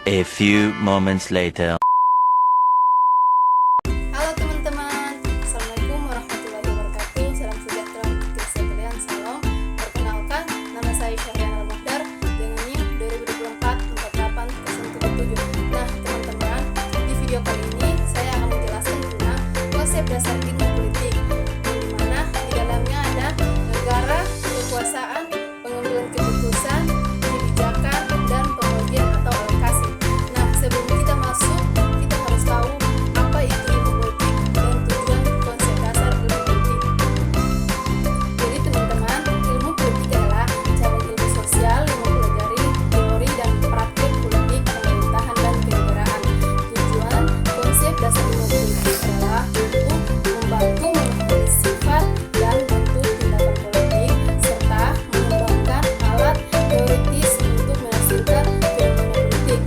A few moments later. Halo teman-teman, Assalamualaikum warahmatullahi wabarakatuh. Salam sejahtera untuk sekalian, salam. Perkenalkan, nama saya Syahriana Al-Muhdar dengan NIM 2024-48-077. Nah teman-teman, di video kali ini saya akan menjelaskan tentang konsep dasar ilmu politik, di mana di dalamnya ada negara, kekuasaan, pengambilan keputusan, kebijakan, dan pembagian atau alokasi. Nah sebelum kita masuk, kita harus tahu apa itu ilmu politik dan tujuan konsep dasar ilmu politik. Jadi teman-teman, ilmu politik adalah cabang ilmu sosial yang mempelajari teori dan praktik politik, pemerintahan, dan kenegaraan. Tujuan konsep dasar ilmu politik adalah untuk membantu memahami sifat dan bentuk tindakan politik serta mengembangkan alat teoritis untuk menghasilkan fenomena politik.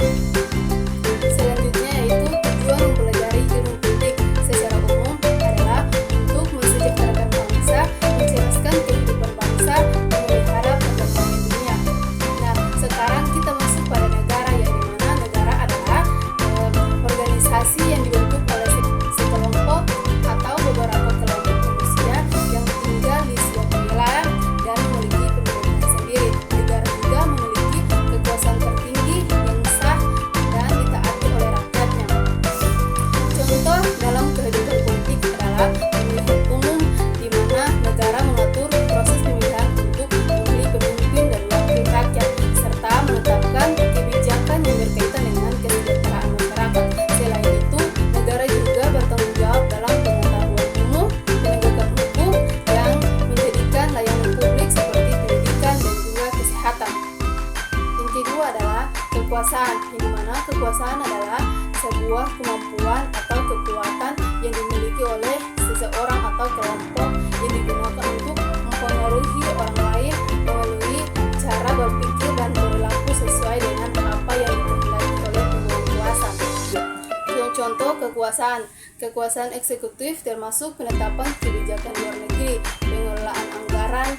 Selanjutnya yaitu tujuan mempelajari ilmu politik secara umum adalah untuk mensejahterakan bangsa, mencerdaskan kehidupan bangsa, memelihara perdamaian dunia. Nah, sekarang kita masuk pada negara, yang dimana negara adalah organisasi yang dibentuk oleh sekelompok atau beberapa kelompok manusia yang tinggal di suatu wilayah dan memiliki pemerintahan sendiri. Negara juga memiliki kekuasaan tertinggi yang sah dan ditaati oleh rakyatnya. Contoh dalam kehidupan politik adalah pemilihan umum, di mana negara mengatur proses pemilihan untuk memilih pemimpin dan wakil rakyat, serta menetapkan kebijakan yang berkaitan dengan kesejahteraan masyarakat. Selain itu, negara juga bertanggung jawab dalam pengetahuan umum, penegakan hukum, yang menjadikan layanan publik seperti pendidikan dan juga kesehatan. Yang kedua adalah kekuasaan, di mana kekuasaan adalah sebuah kemampuan atau kekuatan yang dimiliki oleh seseorang atau kelompok yang digunakan untuk mempengaruhi orang lain melalui cara berpikir dan perilaku sesuai dengan apa yang dikehendaki oleh pemegang kuasa. Contoh kekuasaan eksekutif termasuk penetapan kebijakan luar negeri, pengelolaan anggaran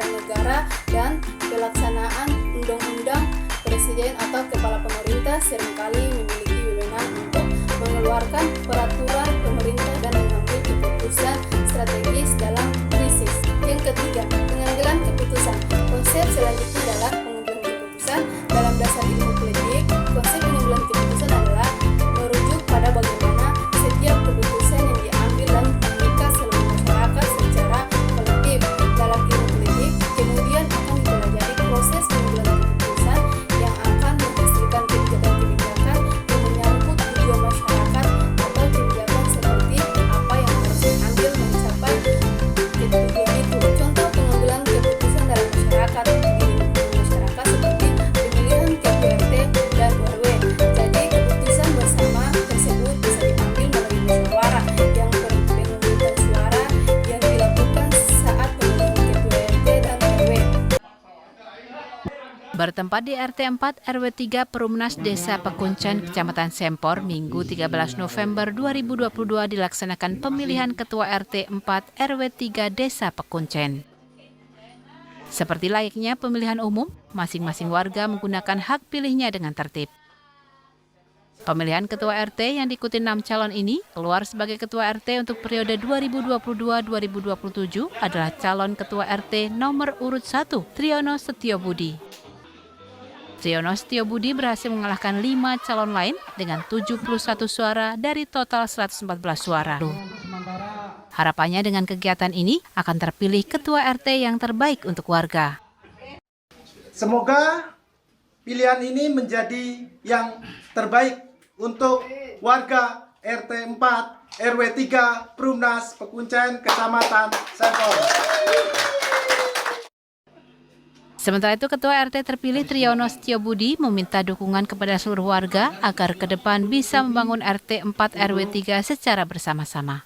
negara, dan pelaksanaan undang-undang. Presiden atau kepala pemerintah seringkali memiliki wewenang untuk mengeluarkan peraturan pemerintah dan mengambil keputusan strategis dalam krisis. Yang ketiga, pengambilan keputusan. Konsep selanjutnya adalah pengambilan keputusan. Dalam dasar ilmu politik, konsep pengambilan keputusan adalah merujuk pada bagaimana setiap keputusan yang diambil dan mengikat seluruh masyarakat secara kolektif. Dalam ilmu politik, kemudian akan dipelajari proses pengambilan keputusan yang akan menghasilkan kebijakan-kebijakan yang menyangkut tujuan masyarakat atau kebijakan seperti apa yang harus diambil mencapai tujuan itu. Contoh pengambilan keputusan dalam masyarakat seperti pemilihan ketua RT dan RW. Jadi keputusan bersama tersebut bisa diambil melalui musyawarah yang pemungutan suara yang dilakukan saat pemilihan ketua RT dan RW. Bertempat di RT 4 RW 3 Perumnas Desa Pekuncen, Kecamatan Sempor, Minggu 13 November 2022 dilaksanakan pemilihan Ketua RT 4 RW 3 Desa Pekuncen. Seperti layaknya pemilihan umum, masing-masing warga menggunakan hak pilihnya dengan tertib. Pemilihan Ketua RT yang diikuti 6 calon ini keluar sebagai Ketua RT untuk periode 2022-2027 adalah calon Ketua RT nomor urut 1, Triyono Setiobudi. Triyono Setiobudi berhasil mengalahkan 5 calon lain dengan 71 suara dari total 114 suara. Harapannya dengan kegiatan ini akan terpilih Ketua RT yang terbaik untuk warga. Semoga pilihan ini menjadi yang terbaik untuk warga RT 4 RW 3 Perumnas Pekuncen, Kecamatan Sempor. Sementara itu, Ketua RT terpilih Triyono Setiobudi meminta dukungan kepada seluruh warga agar ke depan bisa membangun RT 4 RW 3 secara bersama-sama.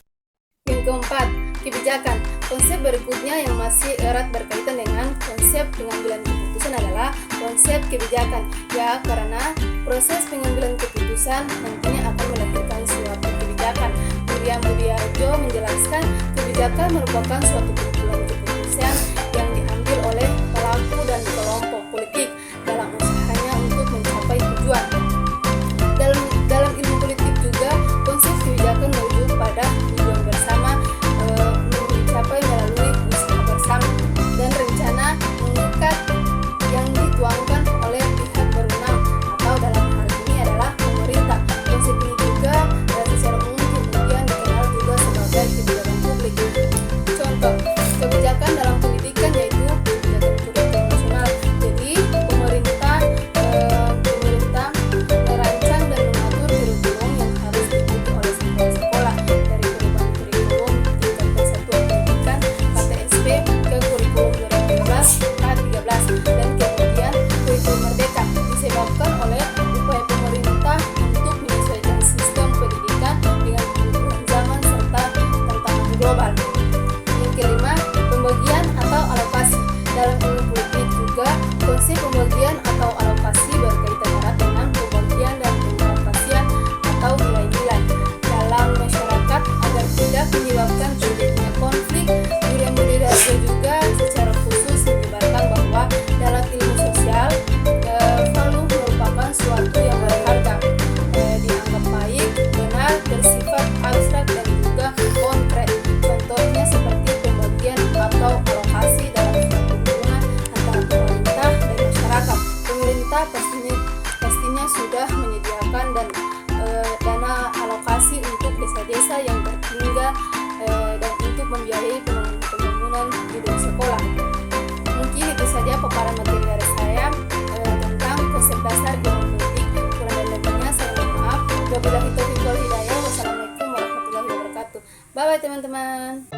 Yang keempat, kebijakan. Konsep berikutnya yang masih erat berkaitan dengan konsep pengambilan keputusan adalah konsep kebijakan. Ya, karena proses pengambilan keputusan nantinya akan melahirkan suatu kebijakan. Miriam Budiarjo menjelaskan kebijakan merupakan suatu kumpulan keputusan yang diambil oleh pelaku dan kelompok politik dalam usahanya untuk mencapai tujuan. desa yang tertinggal dan untuk membiayai pembangunan gedung sekolah. Mungkin itu saja paparan materi dari saya tentang konsep dasar geopolitik. Kurang dan lebihnya saya mohon maaf. Wabillahi taufiq wal hidayah. Wassalamualaikum warahmatullahi wabarakatuh. Bye bye teman-teman.